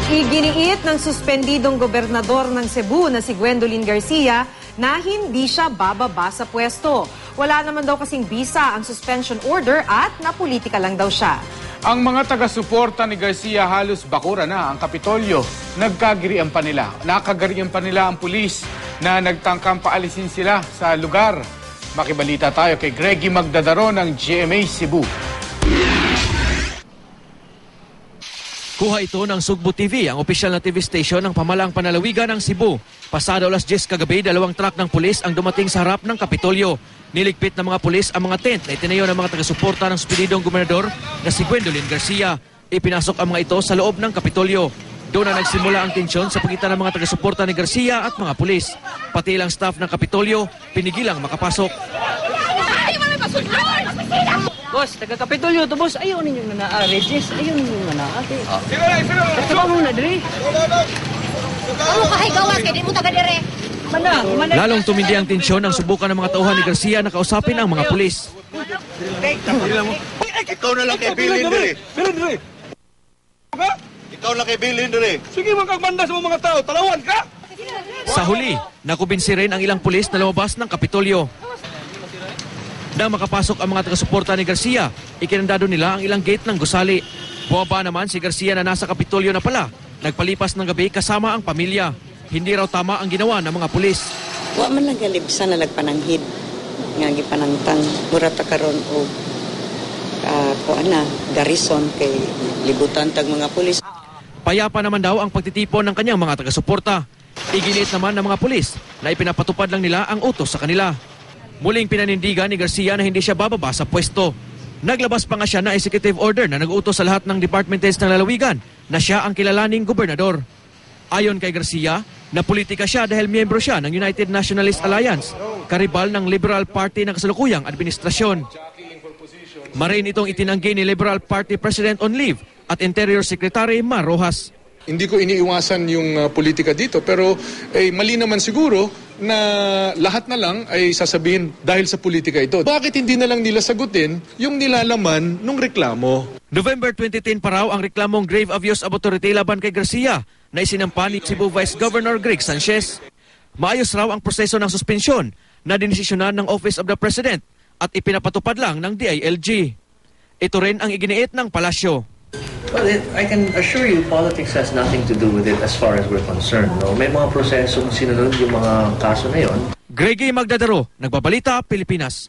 Iginiit ng suspendidong gobernador ng Cebu na si Gwendolyn Garcia na hindi siya bababa sa pwesto. Wala naman daw kasing bisa ang suspension order at napolitika lang daw siya. Ang mga taga-suporta ni Garcia halos bakura na ang Kapitolyo. Nakagarian pa nila ang pulis na nagtangkang paalisin sila sa lugar. Makibalita tayo kay Greggy Magdadaro ng GMA Cebu. Kuha ito ng Sugbo TV, ang opisyal na TV station ng pamalaang panalawigan ng Cebu. Pasado alas 10 kagabi, 2 truck ng pulis ang dumating sa harap ng Kapitolyo. Niligpit ng mga pulis ang mga tent na itinayo ng mga taga-suporta ng suspendidong gobernador na si Gwendolyn Garcia. Ipinasok ang mga ito sa loob ng Kapitolyo. Doon na nagsimula ang tensyon sa pagitan ng mga taga-suporta ni Garcia at mga pulis. Pati ilang staff ng Kapitolyo, pinigilang makapasok. Boss, taga-Kapitolyo to, boss. Ayaw ninyong na-regis. Ayaw ninyong na-ate. Ito ba muna, Dre? Kamu kahigawas, kaya di mo taga-dire. Lalong tumindi ang tensyon ng subukan ng mga tauhan ni Garcia na kausapin ang mga pulis. Ikaw na lang kay Bilin, Dre. Ikaw lang kay Bilin, Dre. Sige, magkagmanda sa mga tao. Talawan ka! Sa huli, nakubinsi rin ang ilang pulis na lumabas ng Kapitolyo. Nang makapasok ang mga taga-suporta ni Garcia, ikinandado nila ang ilang gate ng gusali. Buwaba naman si Garcia na nasa Kapitolyo na pala. Nagpalipas ng gabi kasama ang pamilya. Hindi raw tama ang ginawa ng mga pulis. Wa man lang galibsan na nagpananghid. Nga gipanangtang murata karon o garrison kay libutan tag mga pulis. Payapa naman daw ang pagtitipon ng kanyang mga taga-suporta. Iginiit naman ng mga pulis na ipinapatupad lang nila ang utos sa kanila. Muling pinanindigan ni Garcia na hindi siya bababa sa pwesto. Naglabas pa nga siya na executive order na nag-utos sa lahat ng department heads ng lalawigan na siya ang kilalaning gobernador. Ayon kay Garcia, napolitika siya dahil miyembro siya ng United Nationalist Alliance, karibal ng Liberal Party ng kasalukuyang administrasyon. Marin itong itinanggi ni Liberal Party President on leave at Interior Secretary Mar Rojas. Hindi ko iniiwasan yung politika dito, pero mali naman siguro na lahat na lang ay sasabihin dahil sa politika ito. Bakit hindi na lang nila sagutin yung nilalaman ng reklamo? November 2010 pa raw ang reklamong grave abuse of authority laban kay Garcia na isinampa ni Cebu Vice Governor Greg Sanchez. Maayos raw ang proseso ng suspensyon na dinesisyonan ng Office of the President at ipinapatupad lang ng DILG. Ito rin ang iginiit ng palasyo. Well, I can assure you, politics has nothing to do with it as far as we're concerned. No? May mga prosesong sinunod yung mga kaso na yon. Greggy Magdadaro, Nagbabalita, Pilipinas.